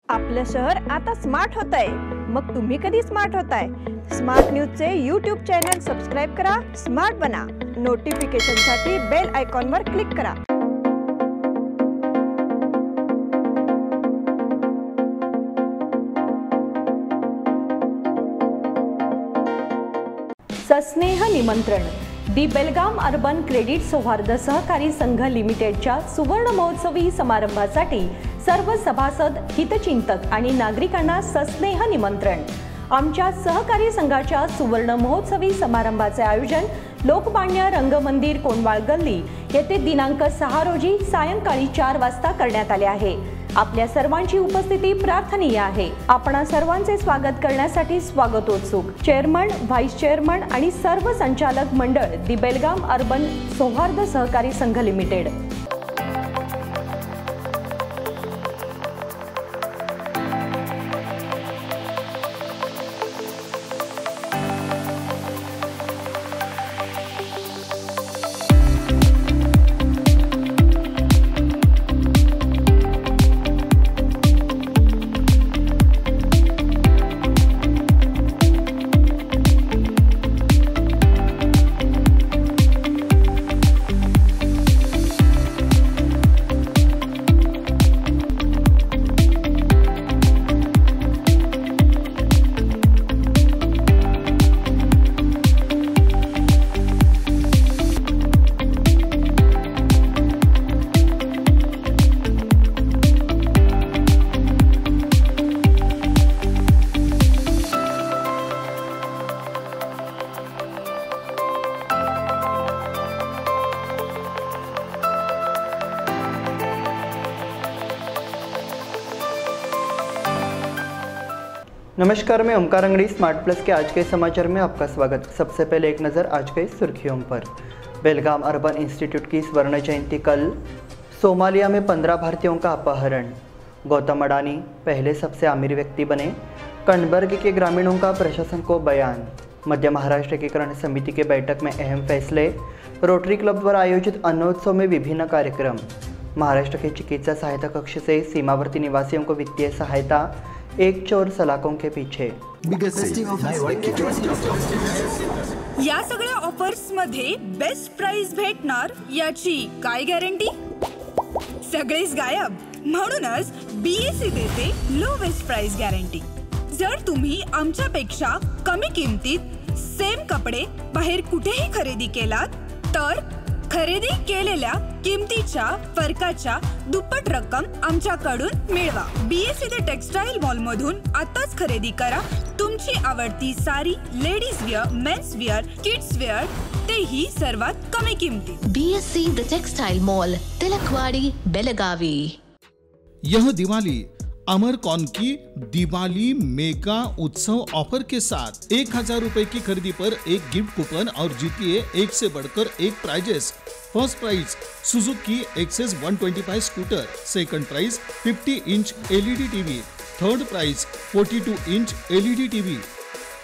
आपलं शहर आता स्मार्ट होत आहे। मग तुम्ही कधी स्मार्ट होताय? स्मार्ट न्यूजचे यूट्यूब चॅनल सबस्क्राइब करा, स्मार्ट बना। नोटिफिकेशनसाठी बेल आयकॉनवर क्लिक करा। सस्नेह निमंत्रण दी बेलगाम अर्बन क्रेडिट सौहार्द सहकारी संघ लिमिटेडच्या सुवर्ण महोत्सवी समारंभासाठी सर्व सभासद, हितचिंतक आणि नागरिकांना सस्नेह निमंत्रण। आमच्या सहकारी संघाच्या सुवर्ण महोत्सवी समारंभाचे आयोजन लोकमान्य रंगमंदिर कोंडवाळ गल्ली येथे दिनांक 6 रोजी सायंकाळी 4 वाजता करण्यात आले आहे। आपल्या सर्वांची उपस्थिती प्रार्थनीय आहे। आपणा सर्वांचे स्वागत करण्यासाठी स्वागतोत्सुक चेअरमन, व्हाईस चेअरमन आणि सर्व संचालक मंडळ दी बेलगाम अर्बन सौहार्द सहकारी संघ लिमिटेड। नमस्कार, मैं ओमकार अंगड़ी स्मार्ट प्लस के आज के समाचार में आपका स्वागत। सबसे पहले एक नज़र आज के सुर्खियों पर। बेलगाम अर्बन इंस्टीट्यूट की स्वर्ण जयंती कल। सोमालिया में 15 भारतीयों का अपहरण। गौतम अडानी पहले सबसे अमीर व्यक्ति बने। कनबर्ग के ग्रामीणों का प्रशासन को बयान। मध्य महाराष्ट्र एकीकरण समिति के बैठक में अहम फैसले। रोटरी क्लब द्वारा आयोजित अन्नोत्सव में विभिन्न कार्यक्रम। महाराष्ट्र के चिकित्सा सहायता कक्ष से सीमावर्ती निवासियों को वित्तीय सहायता। एक चोर सलाखों के पीछे। या सगळ्या ऑफर्स मध्ये बेस्ट प्राइस भेटणार याची काय गॅरंटी? सगळेच गायब। म्हणूनच बीएससी देते लोवेस्ट प्राइस गॅरंटी। जर तुम्ही आमच्यापेक्षा कमी किमतीत सेम कपडे बाहेर कुठेही खरेदी केलात तर खरेदी केलेल्या किमतीच्या फरकाच्या दुप्पट रक्कम आमच्याकडून मिळवा। बीएससी द टेक्सटाईल मॉल मधून आताच खरेदी करा तुमची आवडती sari, ladies wear, men's wear, kids wear, तेही सर्वात कमी किमतीत। BSC the textile mall, Tilakwadi, Belagavi. यह दिवाली अमरकॉन की दिवाली मेगा उत्सव ऑफर के साथ 1000 रुपए की खरीदी पर एक गिफ्ट कूपन और जीतिए 1 से बढ़कर 1 prizes. First prize Suzuki Access 125 scooter, second prize 50 inch LED TV, third prize 42 inch LED TV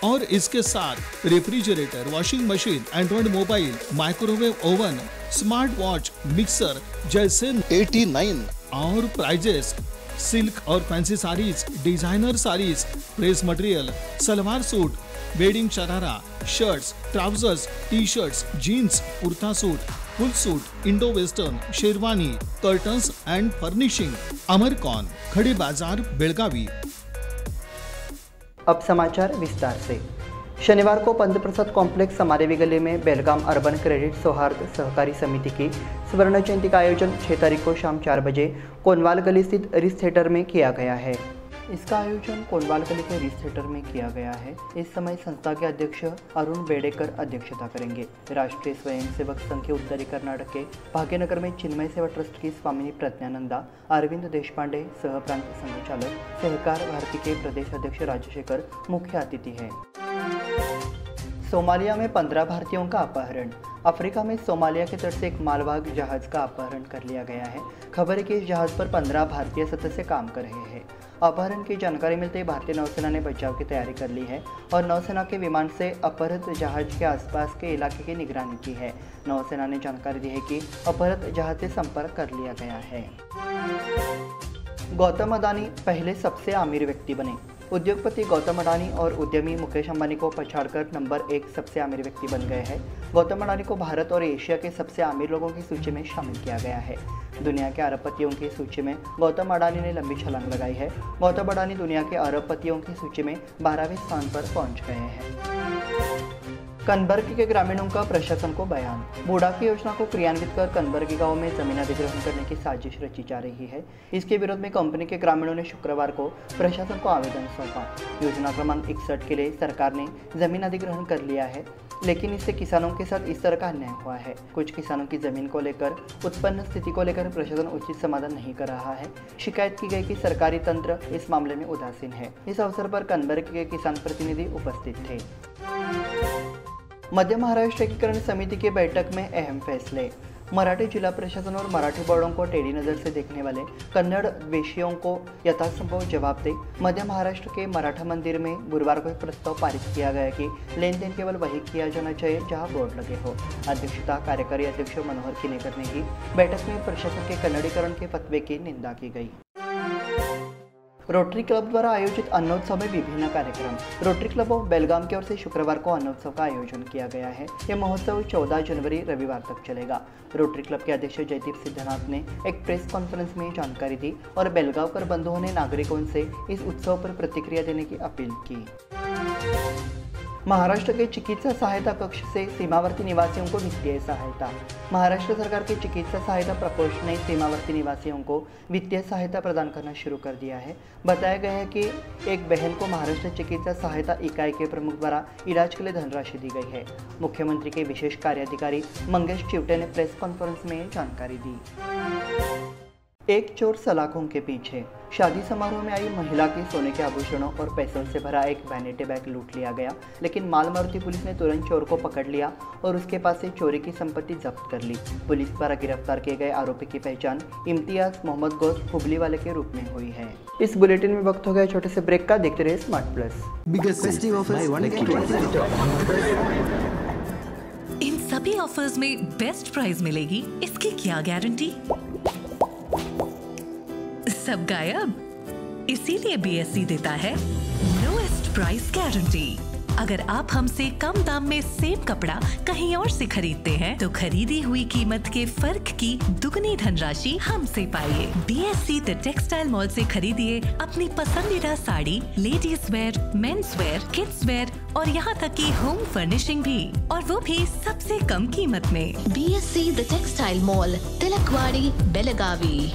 और इसके साथ refrigerator, washing machine, android mobile, microwave oven, smart watch, mixer जैसे 89 और प्राइजेस। सिल्क और fancy saris, designer saris, press material, salwar suit, wedding sharara, shirts, trousers, T shirts, jeans, kurta suit, full suit, Indo western, sherwani, curtains and furnishing. अमरकॉन, खड़ी बाजार, बेलगावी। अब समाचार विस्तार से। शनिवार को पंत प्रसाद कॉम्प्लेक्स समारेवी गली में बेलगाम अर्बन क्रेडिट सौहार्द सहकारी समिति की स्वर्ण जयंती का आयोजन 6 तारीख को शाम 4 बजे कोंडवाल गली स्थित रिस थिएटर में किया गया है। इसका आयोजन कोंडवाल गली के रिस थिएटर में किया गया है। इस समय संस्था के अध्यक्ष अरुण बेडेकर अध्यक्षता करेंगे। राष्ट्रीय स्वयंसेवक संघ के उत्तरी कर्नाटक के भाग्यनगर में चिन्मय सेवा ट्रस्ट की स्वामिनी प्रज्ञानंदा, अरविंद देशपांडे सह प्रांत संचालक, सहकार भारती के प्रदेश अध्यक्ष राजशेखर मुख्य अतिथि हैं। सोमालिया में 15 भारतीयों का अपहरण। अफ्रीका में सोमालिया के तट से एक मालवाहक जहाज का अपहरण कर लिया गया है। खबर है कि इस जहाज पर 15 भारतीय सदस्य काम कर रहे हैं। अपहरण की जानकारी मिलते ही भारतीय नौसेना ने बचाव की तैयारी कर ली है और नौसेना के विमान से अपहृत जहाज के आसपास के इलाके की निगरानी की है। नौसेना ने जानकारी दी है कि अपहृत जहाज से संपर्क कर लिया गया है। गौतम अडानी पहले सबसे अमीर व्यक्ति बने। उद्योगपति गौतम अडानी और उद्यमी मुकेश अंबानी को पछाड़कर नंबर 1 सबसे अमीर व्यक्ति बन गए हैं। गौतम अडानी को भारत और एशिया के सबसे अमीर लोगों की सूची में शामिल किया गया है। दुनिया के अरबपतियों की सूची में गौतम अडानी ने लंबी छलांग लगाई है। गौतम अडानी दुनिया के अरबपतियों की सूची में 12वें स्थान पर पहुंच गए हैं। कनबर्गी के ग्रामीणों का प्रशासन को बयान। बूढ़ा की योजना को क्रियान्वित कर कनबर्गी गांव में जमीन अधिग्रहण करने की साजिश रची जा रही है। इसके विरोध में कंपनी के ग्रामीणों ने शुक्रवार को प्रशासन को आवेदन सौंपा। योजना क्रमांक 61 के लिए सरकार ने जमीन अधिग्रहण कर लिया है, लेकिन इससे किसानों के साथ इस तरह का अन्याय हुआ है। कुछ किसानों की जमीन को लेकर उत्पन्न स्थिति को लेकर प्रशासन उचित समाधान नहीं कर रहा है। शिकायत की गई कि सरकारी तंत्र इस मामले में उदासीन है। इस अवसर पर कनबर्गी के किसान प्रतिनिधि उपस्थित थे। मध्य महाराष्ट्र एकीकरण समिति की बैठक में अहम फैसले। मराठी जिला प्रशासन और मराठी बोर्डों को टेढ़ी नज़र से देखने वाले कन्नड़ द्वेषियों को यथासंभव जवाब दे। मध्य महाराष्ट्र के मराठा मंदिर में गुरुवार को एक प्रस्ताव पारित किया गया कि लेन देन केवल वही किया जाना चाहिए जहां बोर्ड लगे हो। अध्यक्षता कार्यकारी अध्यक्ष मनोहर किनेकर ने की। बैठक में प्रशासन के कन्नड़ीकरण के फतवे की निंदा की गई। रोटरी क्लब द्वारा आयोजित अन्नोत्सव में विभिन्न कार्यक्रम। रोटरी क्लब ऑफ बेलगाम की ओर से शुक्रवार को अन्नोत्सव का आयोजन किया गया है। यह महोत्सव 14 जनवरी रविवार तक चलेगा। रोटरी क्लब के अध्यक्ष जयदीप सिद्धनाथ ने एक प्रेस कॉन्फ्रेंस में जानकारी दी और बेलगांवकर बंधुओं ने नागरिकों से इस उत्सव पर प्रतिक्रिया देने की अपील की। महाराष्ट्र के चिकित्सा सहायता कक्ष से सीमावर्ती निवासियों को वित्तीय सहायता। महाराष्ट्र सरकार के चिकित्सा सहायता प्रकोष्ठ ने सीमावर्ती निवासियों को वित्तीय सहायता प्रदान करना शुरू कर दिया है। बताया गया है कि एक बहन को महाराष्ट्र चिकित्सा सहायता इकाई के प्रमुख द्वारा इलाज के लिए धनराशि दी गई है। मुख्यमंत्री के विशेष कार्याधिकारी मंगेश चिवटे ने प्रेस कॉन्फ्रेंस में जानकारी दी। एक चोर सलाखों के पीछे। शादी समारोह में आई महिला के सोने के आभूषणों और पैसों से भरा एक वैनिटी बैग लूट लिया गया, लेकिन माल मारुति पुलिस ने तुरंत चोर को पकड़ लिया और उसके पास से चोरी की संपत्ति जब्त कर ली। पुलिस द्वारा गिरफ्तार किए गए आरोपी की पहचान इम्तियाज मोहम्मद गौस हुबली वाले के रूप में हुई है। इस बुलेटिन में वक्त हो गया छोटे से ब्रेक का। देखते रहे स्मार्ट प्लस। इन सभी ऑफर्स में बेस्ट प्राइस मिलेगी, इसकी क्या गारंटी? सब गायब। इसीलिए बीएससी देता है लोएस्ट प्राइस गारंटी। अगर आप हमसे कम दाम में सेम कपड़ा कहीं और से खरीदते हैं तो खरीदी हुई कीमत के फर्क की दुगनी धनराशि हमसे पाइए। बीएससी द टेक्सटाइल मॉल से खरीदिए अपनी पसंदीदा sari, ladies wear, men's wear, kids where और यहाँ तक की होम फर्निशिंग भी, और वो भी सबसे कम कीमत में। BSc the textile mall, Tilakwadi, Belagavi.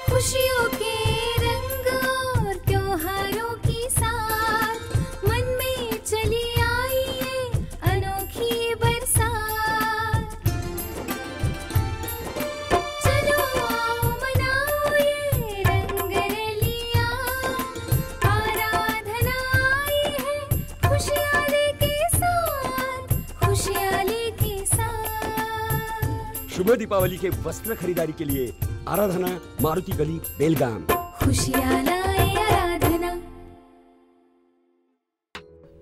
खुशियों के रंग और त्योहारों की साथ मन में चली आई है अनोखी बरसात। चलो आओ मनाओ ये रंग रलियां, आराधना आई है खुशियाँ लेके साथ, खुशियाँ लेके साथ। शुभ दीपावली के वस्त्र खरीदारी के लिए आराधना, मारुति गली, बेलगाम। खुशियाँ लाए आराधना।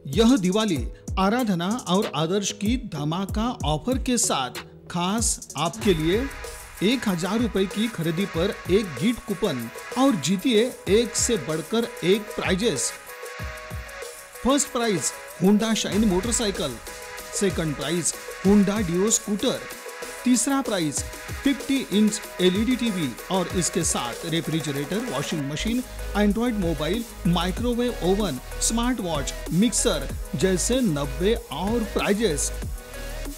यह दिवाली आराधना और आदर्श की धमाका ऑफर के साथ खास आपके लिए 1000 रुपए की खरीदी पर एक गिफ्ट कूपन और जीतिए एक से बढ़कर एक प्राइजेस। First prize Honda Shine motorcycle, second prize Honda Dio scooter, तीसरा प्राइज 50 इंच एलईडी टीवी और इसके साथ refrigerator, washing machine, android mobile, microwave oven, smart watch, mixer जैसे 90 और प्राइजेस।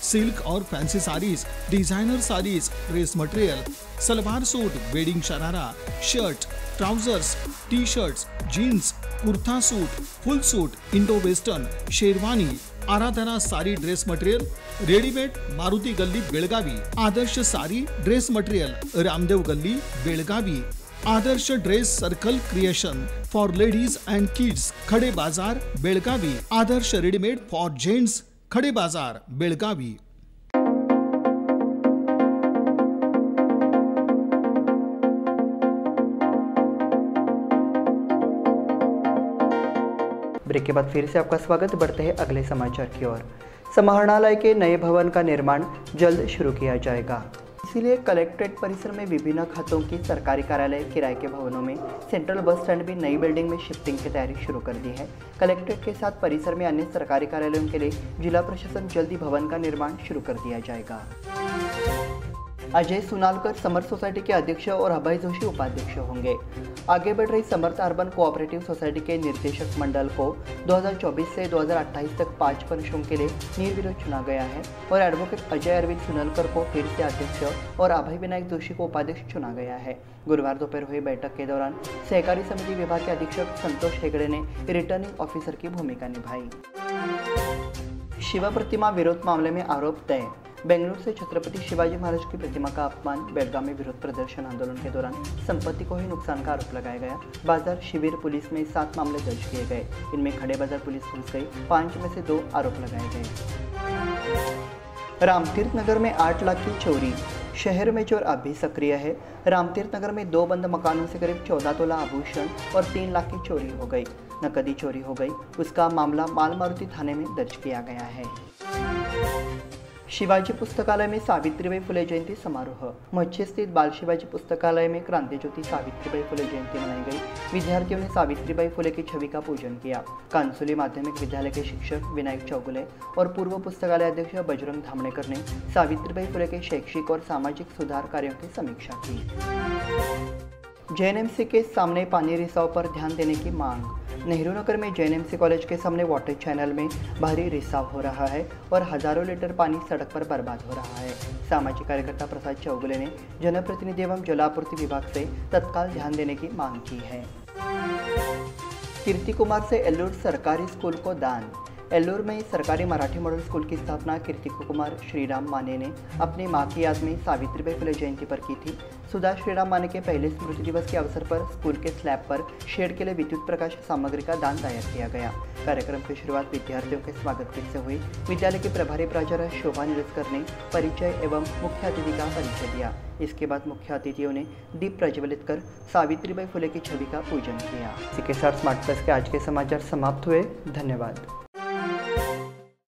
सिल्क और fancy saris, designer saris, dress material, salwar suit, wedding sharara, shirt, trousers, T shirts, jeans, kurta suit, full suit, Indo western, sherwani, Aradhana sari dress material, readymade, Maruti Galli Belagavi, Adarsh sari dress material, Ramdev Galli Belagavi, Adarsh dress circle creation for ladies and kids, Khade Bazaar Belagavi, Adarsh readymade for gents, Khade Bazaar Belagavi. Break के बाद फिर से आपका स्वागत। बढ़ते हैं अगले समाचार की ओर। समाहरणालय के नए भवन का निर्माण जल्द शुरू किया जाएगा। इसीलिए कलेक्ट्रेट परिसर में विभिन्न खातों की सरकारी कार्यालय किराए के भवनों में सेंट्रल बस स्टैंड भी नई बिल्डिंग में शिफ्टिंग की तैयारी शुरू कर दी है। कलेक्ट्रेट के साथ परिसर में अन्य सरकारी कार्यालयों के लिए जिला प्रशासन जल्द ही भवन का निर्माण शुरू कर दिया जाएगा। अजय सुनालकर समर्थ सोसाइटी के अध्यक्ष और अभय जोशी उपाध्यक्ष होंगे। आगे बढ़ रही समर्थ अर्बन कोऑपरेटिव सोसाइटी के निर्देशक मंडल को 2024 से 2028 तक 5 वर्षों के लिए निर्विरोध चुना गया है और एडवोकेट अजय अरविंद सुनालकर को फिर से अध्यक्ष और अभय विनायक जोशी को उपाध्यक्ष चुना गया है। गुरुवार दोपहर हुई बैठक के दौरान सहकारी समिति विभाग के अधीक्षक संतोष हेगड़े ने रिटर्निंग ऑफिसर की भूमिका निभाई। शिव प्रतिमा विरोध मामले में आरोप तय। बेंगलुरु से छत्रपति शिवाजी महाराज की प्रतिमा का अपमान, बेलगाम में विरोध प्रदर्शन आंदोलन के दौरान संपत्ति को ही नुकसान का आरोप लगाया गया। बाजार शिविर पुलिस में 7 मामले दर्ज किए गए। इनमें खड़े बाजार पुलिस घुस गई। 5 में से 2 आरोप लगाए गए। रामतीर्थ नगर में 8 लाख की चोरी। शहर में चोर अब भी सक्रिय है। रामतीर्थ नगर में 2 बंद मकानों से करीब 14 तोला आभूषण और 3 लाख की चोरी हो गई। नकदी चोरी हो गई। उसका मामला माल मारुति थाने में दर्ज किया गया है। शिवाजी पुस्तकालय में सावित्रीबाई फुले जयंती समारोह। मच्छी स्थित बाल शिवाजी पुस्तकालय में क्रांति ज्योति सावित्रीबाई फुले जयंती मनाई गई। विद्यार्थियों ने सावित्रीबाई फुले की छवि का पूजन किया। कांसुली माध्यमिक विद्यालय के शिक्षक विनायक चौगुले और पूर्व पुस्तकालय अध्यक्ष बजरंग धामणेकर ने सावित्रीबाई फुले के शैक्षिक और सामाजिक सुधार कार्यों की समीक्षा की। जेएनएमसी के सामने पानी रिसाव पर ध्यान देने की मांग। नेहरू नगर में जेएनएमसी कॉलेज के सामने वाटर चैनल में भारी रिसाव हो रहा है और हजारों लीटर पानी सड़क पर बर्बाद हो रहा है। सामाजिक कार्यकर्ता प्रसाद चौगुले ने जनप्रतिनिधि एवं जलापूर्ति विभाग से तत्काल ध्यान देने की मांग की है। कीर्ति कुमार से एल्लूर सरकारी स्कूल को दान। एल्लूर में सरकारी मराठी मॉडल स्कूल की स्थापना कीर्ति कुमार श्रीराम माने ने अपनी मां की याद में सावित्रीबाई फुले जयंती पर की थी। सुधा श्रीराम माने के पहले स्मृति दिवस के अवसर पर स्कूल के स्लैब पर शेड के लिए विद्युत प्रकाश सामग्री का दान तैयार किया गया। कार्यक्रम की शुरुआत विद्यार्थियों के स्वागत गीत से हुई। विद्यालय के प्रभारी प्राचार्य शोभा निरस्कर ने परिचय एवं मुख्य अतिथि का परिचय दिया। इसके बाद मुख्य अतिथियों ने दीप प्रज्वलित कर सावित्रीबाई फुले की छवि का पूजन किया। इसी के साथ स्मार्ट प्लस के आज के समाचार समाप्त हुए। धन्यवाद।